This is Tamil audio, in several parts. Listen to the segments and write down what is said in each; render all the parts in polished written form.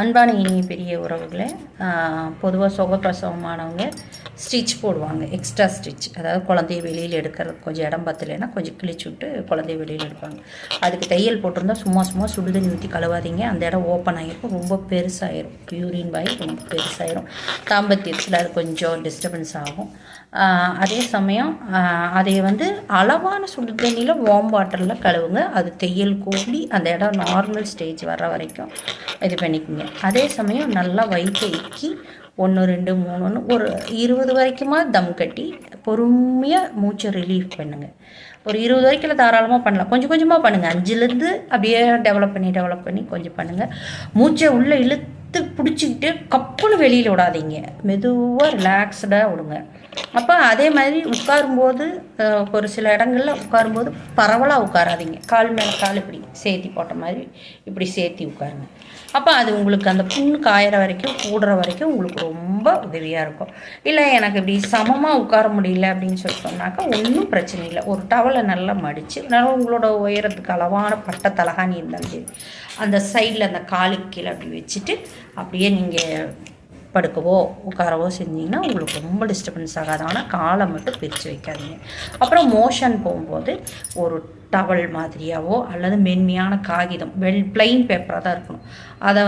அன்பான இனிய பெரிய உறவுகளை பொதுவாக சுகப்பிரசவமானவங்க ஸ்டிச் போடுவாங்க, எக்ஸ்ட்ரா ஸ்டிச். அதாவது குழந்தைய வெளியில் எடுக்கிறது கொஞ்சம் இடம் பத்தலைன்னா கொஞ்சம் கிழிச்சு விட்டு குழந்தைய வெளியில் எடுப்பாங்க. அதுக்கு தையல் போட்டிருந்தா சும்மா சுடுதண்ணி ஊற்றி கழுவாதீங்க. அந்த இடம் ஓப்பன் ஆகிருக்கும், ரொம்ப பெருசாகிடும். யூரின் வாய் ரொம்ப பெருசாகிடும். தாம்பத்தியத்தில் அது கொஞ்சம் டிஸ்டர்பன்ஸ் ஆகும். அதே சமயம் அதை அளவான சுடு தண்ணியில் வார்ம் வாட்டரில் கழுவுங்க. அது தையல் கூடி அந்த இடம் நார்மல் ஸ்டேஜ் வர்ற வரைக்கும் இது பண்ணிக்கோங்க. அதே சமயம் நல்லா வயிற்றை இக்கி 1 2 3ன்னு ஒரு 20 வரைக்குமா தம் கட்டி பொறுமையாக மூச்சை ரிலீஃப் பண்ணுங்கள். ஒரு 20 வரைக்கும் தாராளமாக பண்ணலாம். கொஞ்சம் கொஞ்சமாக பண்ணுங்கள். 5லேருந்து அப்படியே டெவலப் பண்ணி கொஞ்சம் பண்ணுங்கள். மூச்சை உள்ளே இழுத்து பிடிச்சிக்கிட்டு கப்புன்னு வெளியில் விடாதீங்க. மெதுவாக ரிலாக்ஸ்டாக விடுங்க. அப்போ அதே மாதிரி உட்காரும்போது ஒரு சில இடங்களில் உட்காரும்போது பரவலாக உட்காராதீங்க. கால் மேலே கால் இப்படி சேர்த்தி போட்ட மாதிரி இப்படி சேர்த்தி உட்காருங்க. அப்போ அது உங்களுக்கு அந்த புண்ணு காயிற வரைக்கும் கூடுற வரைக்கும் உங்களுக்கு ரொம்ப உதவியாக இருக்கும். இல்லை எனக்கு இப்படி சமமாக உட்கார முடியல அப்படின்னு சொல்லி சொன்னாக்கா ஒன்றும் பிரச்சனை இல்லை. ஒரு டவலை நல்லா மடித்து நல்லா உங்களோட உயரத்துக்கு அளவான பட்டை தலகாணி இருந்தாலும் சரி அந்த சைடில் அந்த காலுக்கு கீழே அப்படி வச்சுட்டு அப்படியே நீங்கள் படுக்கவோ உட்காரவோ செஞ்சிங்கன்னா உங்களுக்கு ரொம்ப டிஸ்டர்பன்ஸ் ஆகாது. ஆனால் காலை மட்டும் பிரித்து வைக்காதீங்க. அப்புறம் மோஷன் போகும்போது ஒரு டவல் மாதிரியாவோ அல்லது மென்மையான காகிதம் பிளைன் பேப்பராக தான் இருக்கணும். அதை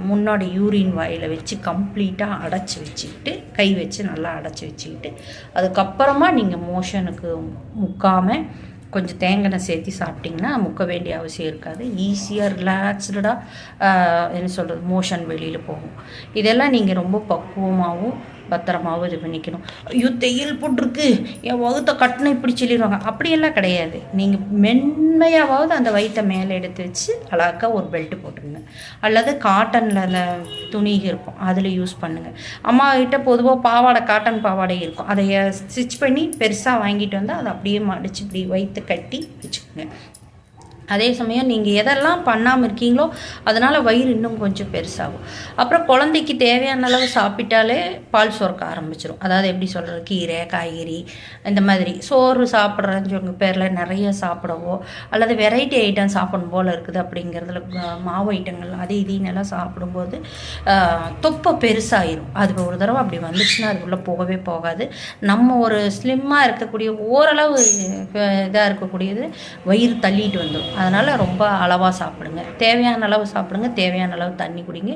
முன்னாடி யூரின் வாயில் வச்சு கம்ப்ளீட்டாக அடைச்சி வச்சுக்கிட்டு கை வச்சு நல்லா அடைச்சி வச்சுக்கிட்டு அதுக்கப்புறமா நீங்கள் மோஷனுக்கு முக்காமல் கொஞ்சம் தேங்காய் சேர்த்து சாப்பிட்டிங்கன்னா முக்க வேண்டிய அவசியம் இருக்காது. ஈஸியாக ரிலாக்ஸ்டாக என்ன சொல்கிறது மோஷன் வெளியில் போகும். இதெல்லாம் நீங்கள் ரொம்ப பக்குவமாகவும் பத்திரமாகவும் இது பண்ணிக்கணும். ஐயோ தையல் போட்டிருக்கு என் வகுத்தை கட்டணும் இப்படி சொல்லிடுவாங்க. அப்படியெல்லாம் கிடையாது. நீங்கள் மென்மையாவது அந்த வயிற்றை மேலே எடுத்து வச்சு அழகாக ஒரு பெல்ட்டு போட்டுருங்க. அல்லது காட்டனில் அந்த துணி இருக்கும் அதில் யூஸ் பண்ணுங்கள். அம்மா கிட்ட பொதுவாக பாவாடை காட்டன் பாவாடை இருக்கும். அதை ஸ்டிச் பண்ணி பெருசாக வாங்கிட்டு வந்தால் அதை அப்படியே மடித்து இப்படி வயிற்று கட்டி வச்சுக்கோங்க. அதே சமயம் நீங்கள் எதெல்லாம் பண்ணாமல் இருக்கீங்களோ அதனால் வயிறு இன்னும் கொஞ்சம் பெருசாகும். அப்புறம் குழந்தைக்கு தேவையான அளவு சாப்பிட்டாலே பால் சுரக்க ஆரம்பிச்சிடும். அதாவது எப்படி சொல்கிறது, கீரை காய்கறி இந்த மாதிரி சோறு சாப்பிட்றேன்னு பேரில் நிறைய சாப்பிடவோ அல்லது வெரைட்டி ஐட்டம் சாப்பிடும் போல் இருக்குது அப்படிங்கிறதுல மாவு ஐட்டங்கள் அது இதுன்னெல்லாம் சாப்பிடும்போது தொப்பை பெருசாகிடும். அது ஒரு தடவை அப்படி வந்துச்சுன்னா அதுக்குள்ளே போகவே போகாது. நம்ம ஒரு ஸ்லிம்மாக இருக்கக்கூடிய ஓரளவு இதாக இருக்கக்கூடியது வயிறு தள்ளிட்டு வந்துடும். அதனால் ரொம்ப அளவாக சாப்பிடுங்க. தேவையான அளவு சாப்பிடுங்க. தேவையான அளவு தண்ணி குடிங்க.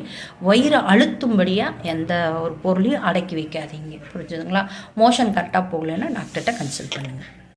வயிறு அழுத்தும்படியாக எந்த ஒரு பொருளையும் அடக்கி வைக்காதீங்க. புரிஞ்சுதுங்களா? மோஷன் கரெக்டாக போகலைன்னா டாக்டர்கிட்ட கன்சல்ட் பண்ணுங்கள்.